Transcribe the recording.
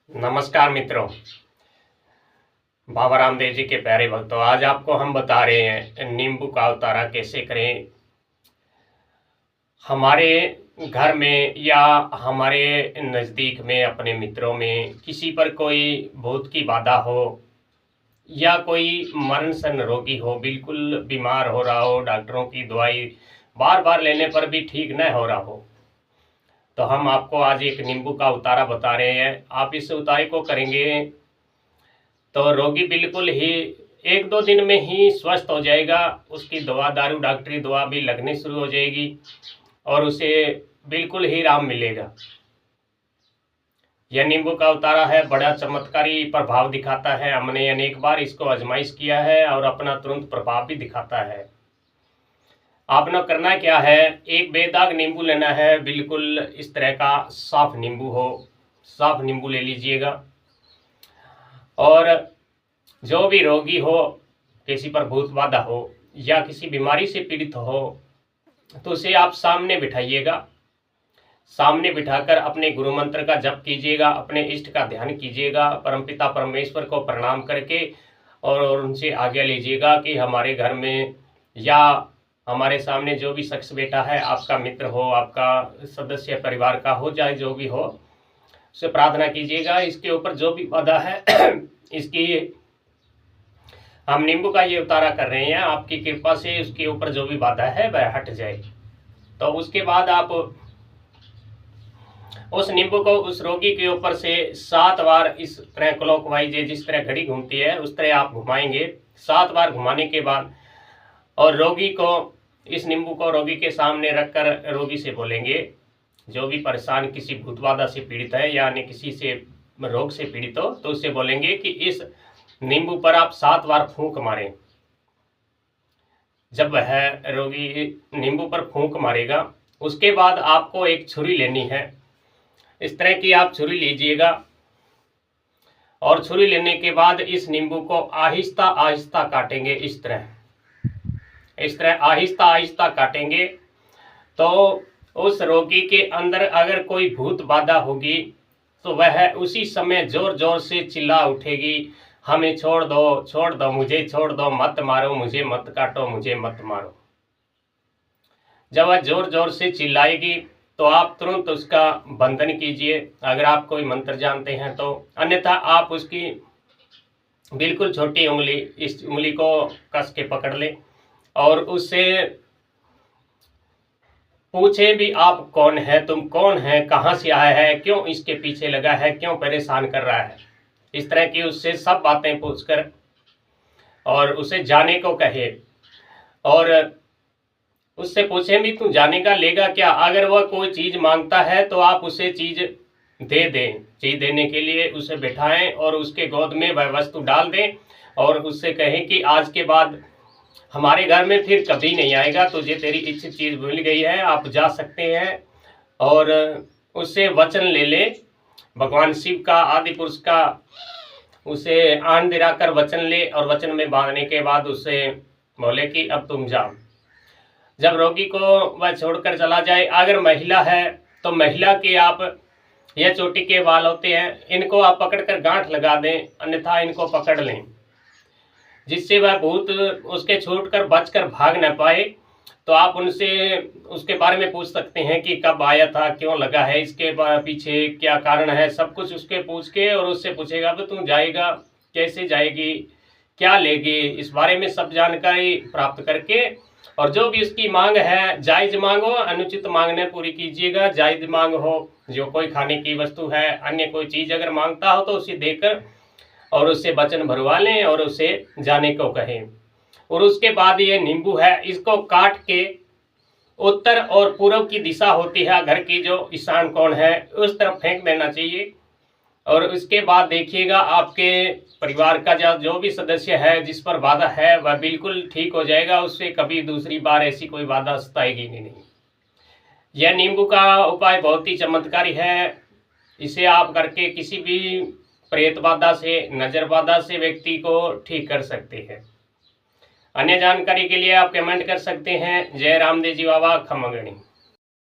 नमस्कार मित्रों, बाबा रामदेव जी के प्यारे भक्तों, आज आपको हम बता रहे हैं नींबू का उतारा कैसे करें। हमारे घर में या हमारे नज़दीक में अपने मित्रों में किसी पर कोई भूत की बाधा हो या कोई मरण सन रोगी हो, बिल्कुल बीमार हो रहा हो, डॉक्टरों की दवाई बार बार लेने पर भी ठीक न हो रहा हो, तो हम आपको आज एक नींबू का उतारा बता रहे हैं। आप इस उतारे को करेंगे तो रोगी बिल्कुल ही 1-2 दिन में ही स्वस्थ हो जाएगा। उसकी दवा दारू डॉक्टरी दवा भी लगनी शुरू हो जाएगी और उसे बिल्कुल ही आराम मिलेगा। यह नींबू का उतारा है, बड़ा चमत्कारी प्रभाव दिखाता है। हमने अनेक बार इसको आजमाइश किया है और अपना तुरंत प्रभाव भी दिखाता है। आपने करना क्या है, एक बेदाग नींबू लेना है, बिल्कुल इस तरह का साफ नींबू हो, साफ नींबू ले लीजिएगा। और जो भी रोगी हो, किसी पर भूत बाधा हो या किसी बीमारी से पीड़ित हो, तो उसे आप सामने बिठाइएगा। सामने बिठाकर अपने गुरु मंत्र का जप कीजिएगा, अपने इष्ट का ध्यान कीजिएगा, परमपिता परमेश्वर को प्रणाम करके और उनसे आज्ञा लीजिएगा कि हमारे घर में या हमारे सामने जो भी शख्स बैठा है, आपका मित्र हो, आपका सदस्य परिवार का हो, चाहे जो भी हो, उससे प्रार्थना कीजिएगा। इसके ऊपर जो भी बाधा है इसकी हम नींबू का ये उतारा कर रहे हैं, आपकी कृपा से उसके ऊपर जो भी बाधा है वह हट जाए। तो उसके बाद आप उस नींबू को उस रोगी के ऊपर से 7 बार इस तरह क्लॉकवाइज, जिस तरह घड़ी घूमती है उस तरह आप घुमाएंगे। 7 बार घुमाने के बाद और रोगी को, इस नींबू को रोगी के सामने रखकर रोगी से बोलेंगे, जो भी परेशान किसी भूत बाधा से पीड़ित है या अन्य किसी से रोग से पीड़ित हो, तो उससे बोलेंगे कि इस नींबू पर आप 7 बार फूंक मारें। जब वह रोगी नींबू पर फूंक मारेगा, उसके बाद आपको एक छुरी लेनी है। इस तरह की आप छुरी लीजिएगा और छुरी लेने के बाद इस नींबू को आहिस्ता आहिस्ता काटेंगे। इस तरह आहिस्ता आहिस्ता काटेंगे। तो उस रोगी के अंदर अगर कोई भूत बाधा होगी तो वह उसी समय जोर जोर से चिल्ला उठेगी, हमें छोड़ दो, मुझे छोड़ दो, मत मारो, मुझे मत काटो, मुझे मत मारो। जब वह जोर जोर से चिल्लाएगी तो आप तुरंत उसका बंधन कीजिए, अगर आप कोई मंत्र जानते हैं तो। अन्यथा आप उसकी बिल्कुल छोटी उंगली, इस उंगली को कस के पकड़ लें और उससे पूछे भी, आप कौन है, तुम कौन है, कहाँ से आया है, क्यों इसके पीछे लगा है, क्यों परेशान कर रहा है। इस तरह की उससे सब बातें पूछकर और उसे जाने को कहे और उससे पूछे भी, तू जाने का लेगा क्या। अगर वह कोई चीज़ मांगता है तो आप उसे चीज़ दे दें। चीज़ देने के लिए उसे बिठाएं और उसके गोद में वह वस्तु डाल दें और उससे कहें कि आज के बाद हमारे घर में फिर कभी नहीं आएगा, तुझे तेरी इच्छित चीज़ मिल गई है, आप जा सकते हैं। और उससे वचन ले ले, भगवान शिव का, आदि पुरुष का, उसे आन दिलाकर वचन ले और वचन में बांधने के बाद उससे बोले कि अब तुम जाओ। जब रोगी को वह छोड़कर चला जाए, अगर महिला है तो महिला के आप, यह चोटी के बाल होते हैं, इनको आप पकड़कर गांठ लगा दें, अन्यथा इनको पकड़ लें, जिससे वह भूत उसके छूटकर बचकर भाग न पाए। तो आप उनसे उसके बारे में पूछ सकते हैं कि कब आया था, क्यों लगा है, इसके पीछे क्या कारण है, सब कुछ उसके पूछ के और उससे पूछेगा कि तू जाएगा, कैसे जाएगी, क्या लेगी, इस बारे में सब जानकारी प्राप्त करके और जो भी उसकी मांग है, जायज़ मांग हो, अनुचित मांग न पूरी कीजिएगा। जायज़ मांग हो, जो कोई खाने की वस्तु है, अन्य कोई चीज़ अगर मांगता हो तो उसे देकर और उससे वचन भरवा लें और उसे जाने को कहें। और उसके बाद ये नींबू है, इसको काट के उत्तर और पूर्व की दिशा होती है घर की, जो ईशान कोण है, उस तरफ फेंक देना चाहिए। और उसके बाद देखिएगा आपके परिवार का जो भी सदस्य है जिस पर बाधा है वह बिल्कुल ठीक हो जाएगा, उससे कभी दूसरी बार ऐसी कोई बाधा सताएगी नहीं। यह नींबू का उपाय बहुत ही चमत्कारी है। इसे आप करके किसी भी प्रेत बाधा से, नजर बाधा से व्यक्ति को ठीक कर सकते हैं। अन्य जानकारी के लिए आप कमेंट कर सकते हैं। जय रामदेव जी बाबा, खम्मगणी।